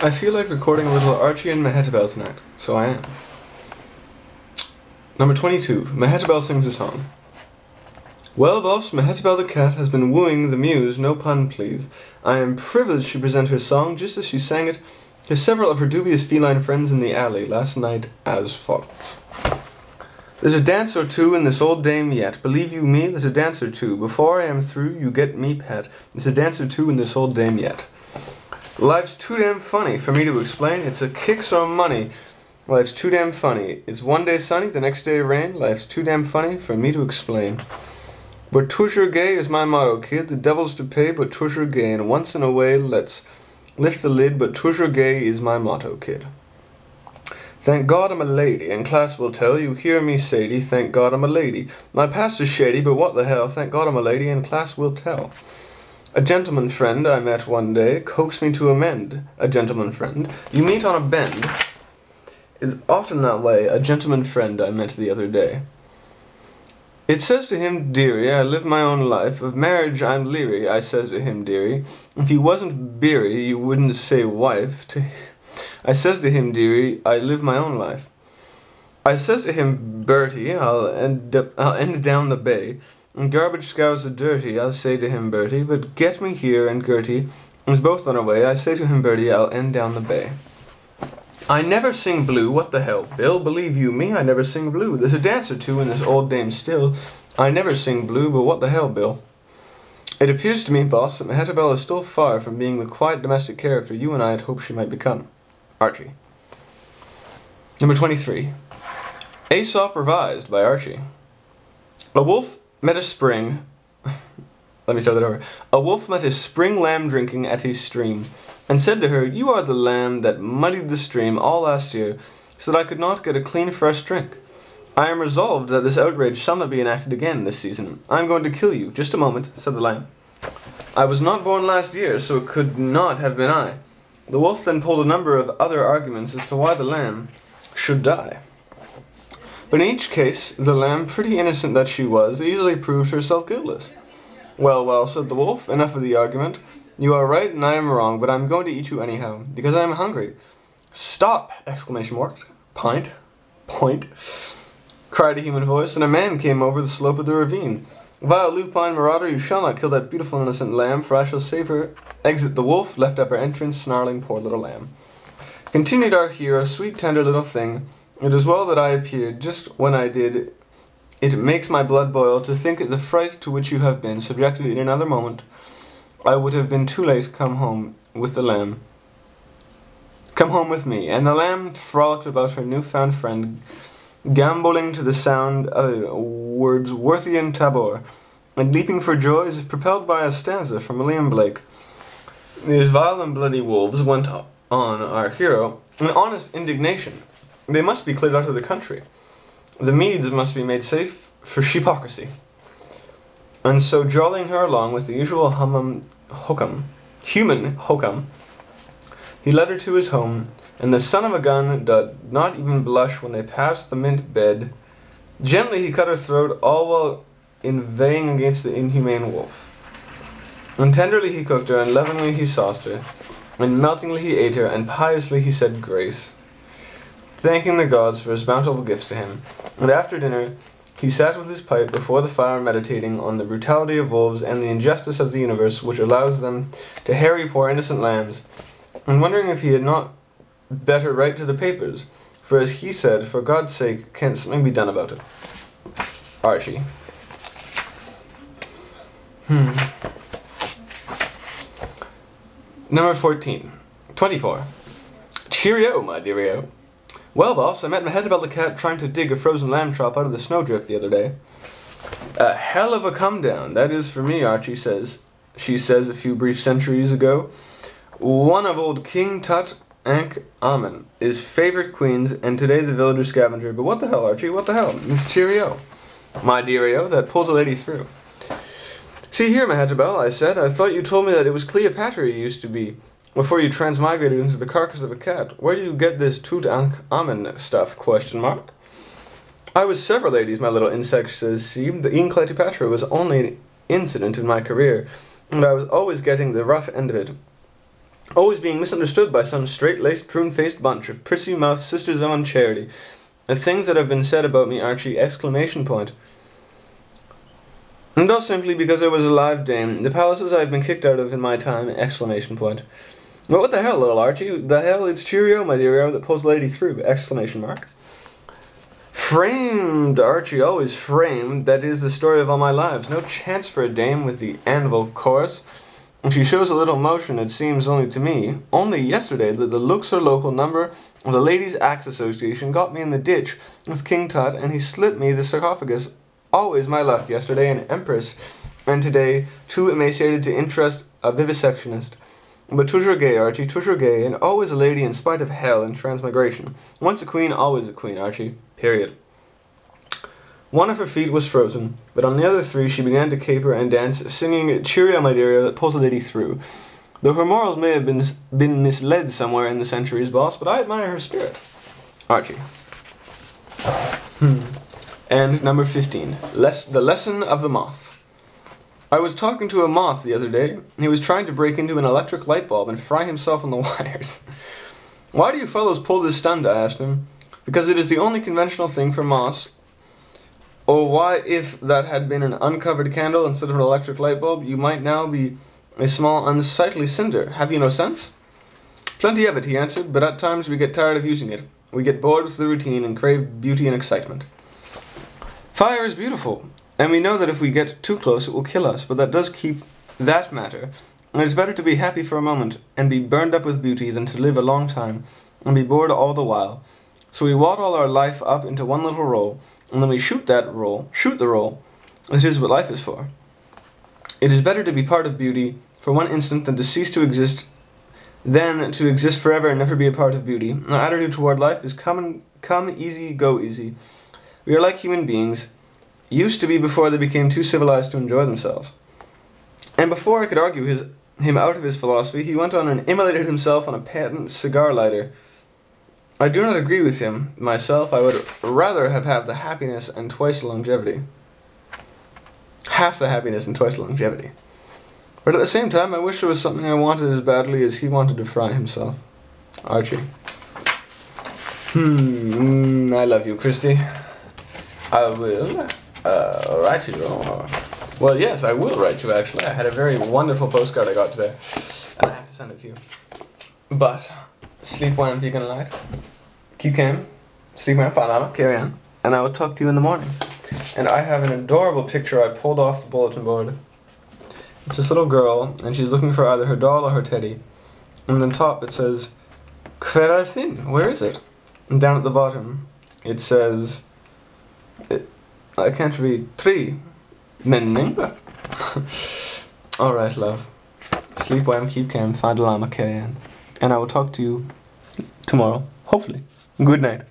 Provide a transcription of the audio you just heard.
I feel like recording a little Archie and Mehitabel tonight, so I am. Number 22. Mehitabel sings a song. Well, boss, Mehitabel the cat has been wooing the muse, no pun please. I am privileged to present her song just as she sang it to several of her dubious feline friends in the alley last night as follows. There's a dance or two in this old dame yet, believe you me, there's a dance or two. Before I am through, you get me pet. There's a dance or two in this old dame yet. Life's too damn funny for me to explain. It's a kicks or money. Life's too damn funny. It's one day sunny, the next day rain. Life's too damn funny for me to explain. But toujours gay is my motto, kid. The devil's to pay, but toujours gay. And once in a way, let's lift the lid, but toujours gay is my motto, kid. Thank God I'm a lady, and class will tell. You hear me, Sadie, thank God I'm a lady. My past is shady, but what the hell, thank God I'm a lady, and class will tell. A gentleman friend I met one day coaxed me to amend. A gentleman friend you meet on a bend is often that way. A gentleman friend I met the other day. It says to him, dearie, I live my own life. Of marriage I'm leery. I says to him, dearie, if you wasn't beery, you wouldn't say wife. I says to him, dearie, I live my own life. I says to him, Bertie, I'll end down the bay. And garbage scours the dirty, I'll say to him, Bertie, but get me here and Gertie is both on our way. I say to him, Bertie, I'll end down the bay. I never sing blue, what the hell, Bill? Believe you me, I never sing blue. There's a dance or two in this old dame still. I never sing blue, but what the hell, Bill? It appears to me, boss, that Mehitabel is still far from being the quiet domestic character you and I had hoped she might become. Archie. Number 23. Aesop Revised by Archie. A wolf met a spring. Let me start that over. A wolf met a spring lamb drinking at a stream, and said to her, you are the lamb that muddied the stream all last year, so that I could not get a clean fresh drink. I am resolved that this outrage shall not be enacted again this season. I am going to kill you. Just a moment, said the lamb. I was not born last year, so it could not have been I. The wolf then pulled a number of other arguments as to why the lamb should die. But in each case, the lamb, pretty innocent that she was, easily proved herself guiltless. Well, well, said the wolf, enough of the argument. You are right and I am wrong, but I am going to eat you anyhow, because I am hungry. Stop! Exclamation mark. Point, cried a human voice, and a man came over the slope of the ravine. Vile lupine marauder, you shall not kill that beautiful innocent lamb, for I shall save her. Exit the wolf, left up her entrance, snarling, poor little lamb. Continued our hero, sweet tender little thing. It is well that I appeared just when I did. It makes my blood boil to think of the fright to which you have been subjected. In another moment I would have been too late. Come home with the lamb. Come home with me. And the lamb frolicked about her new-found friend, gambolling to the sound of Wordsworthian tabor, and leaping for joy as if propelled by a stanza from William Blake. These vile and bloody wolves, went on our hero, in honest indignation. They must be cleared out of the country. The meads must be made safe for sheepocracy. And so, jollying her along with the usual human hokum, he led her to his home, and the son of a gun did not even blush when they passed the mint bed. Gently he cut her throat, all while inveighing against the inhumane wolf. And tenderly he cooked her, and lovingly he sauced her, and meltingly he ate her, and piously he said grace, thanking the gods for his bountiful gifts to him. And after dinner, he sat with his pipe before the fire meditating on the brutality of wolves and the injustice of the universe which allows them to harry poor innocent lambs, and wondering if he had not better write to the papers, for as he said, for God's sake, can't something be done about it? Archie. Number 24. Cheerio, my deario. Well, boss, I met Mehitabel the cat trying to dig a frozen lamb chop out of the snowdrift the other day. A hell of a come-down, that is for me, Archie says. She says a few brief centuries ago. One of old King Tut Ankh Amen, his favorite queens, and today the villager scavenger. But what the hell, Archie, what the hell? It's cheerio. My deario, that pulls a lady through. See here, Mehitabel, I said, I thought you told me that it was Cleopatra you used to be, before you transmigrated into the carcass of a cat. Where do you get this Tutankhamen stuff, question mark? I was several ladies, my little insect, says she. The Ian Cleopatra was only an incident in my career, and I was always getting the rough end of it. always being misunderstood by some straight-laced, prune-faced bunch of prissy-mouthed sisters of uncharity. The things that have been said about me, Archie! Exclamation point. And thus simply because I was a live dame, the palaces I have been kicked out of in my time, exclamation point. Well, what the hell, little Archie? The hell, it's cheerio, my deario, that pulls the lady through, exclamation mark. Framed, Archie, always framed, that is the story of all my lives. No chance for a dame with the anvil chorus. If she shows a little motion, it seems only to me, only yesterday, that the Luxor local number of the Ladies' Axe Association got me in the ditch with King Tut, and he slipped me the sarcophagus. Always my luck, yesterday an empress, and today too emaciated to interest a vivisectionist. But toujours gay, Archie, toujours gay, and always a lady in spite of hell and transmigration. Once a queen, always a queen, Archie. Period. One of her feet was frozen, but on the other three she began to caper and dance, singing Cheerio, my deario, that pulls a lady through. Though her morals may have been misled somewhere in the centuries, boss, but I admire her spirit. Archie. And number 15. The Lesson of the Moth. I was talking to a moth the other day. He was trying to break into an electric light bulb and fry himself on the wires. Why do you fellows pull this stunt? I asked him. Because it is the only conventional thing for moths. Or why, if that had been an uncovered candle instead of an electric light bulb, you might now be a small unsightly cinder. Have you no sense? Plenty of it, he answered, but at times we get tired of using it. We get bored with the routine and crave beauty and excitement. Fire is beautiful, and we know that if we get too close it will kill us, but that does keep that matter, and it's better to be happy for a moment and be burned up with beauty than to live a long time and be bored all the while. So we wad all our life up into one little roll, and then we shoot the roll. This is what life is for. It is better to be part of beauty for one instant than to cease to exist, than to exist forever and never be a part of beauty. Our attitude toward life is come easy, go easy. We are like human beings, used to be before they became too civilized to enjoy themselves. And before I could argue him out of his philosophy, he went on and immolated himself on a patent cigar lighter. I do not agree with him. Myself, I would rather have had the happiness and twice the longevity. Half the happiness and twice the longevity. But at the same time, I wish there was something I wanted as badly as he wanted to fry himself. Archie. I love you, Christy. I will write you. Well, yes, I will write you, actually. I had a very wonderful postcard I got today, and I have to send it to you. But, sleep well, vegan light. Keep calm. Sleep well, Panama, carry on. And I will talk to you in the morning. And I have an adorable picture I pulled off the bulletin board. It's this little girl, and she's looking for either her doll or her teddy. And on the top it says, Kverarthin, where is it? And down at the bottom, it says... I can't read. 3. Men. Alright, love. Sleep well, keep calm, find a llama, carry on. And I will talk to you tomorrow, hopefully. Good night.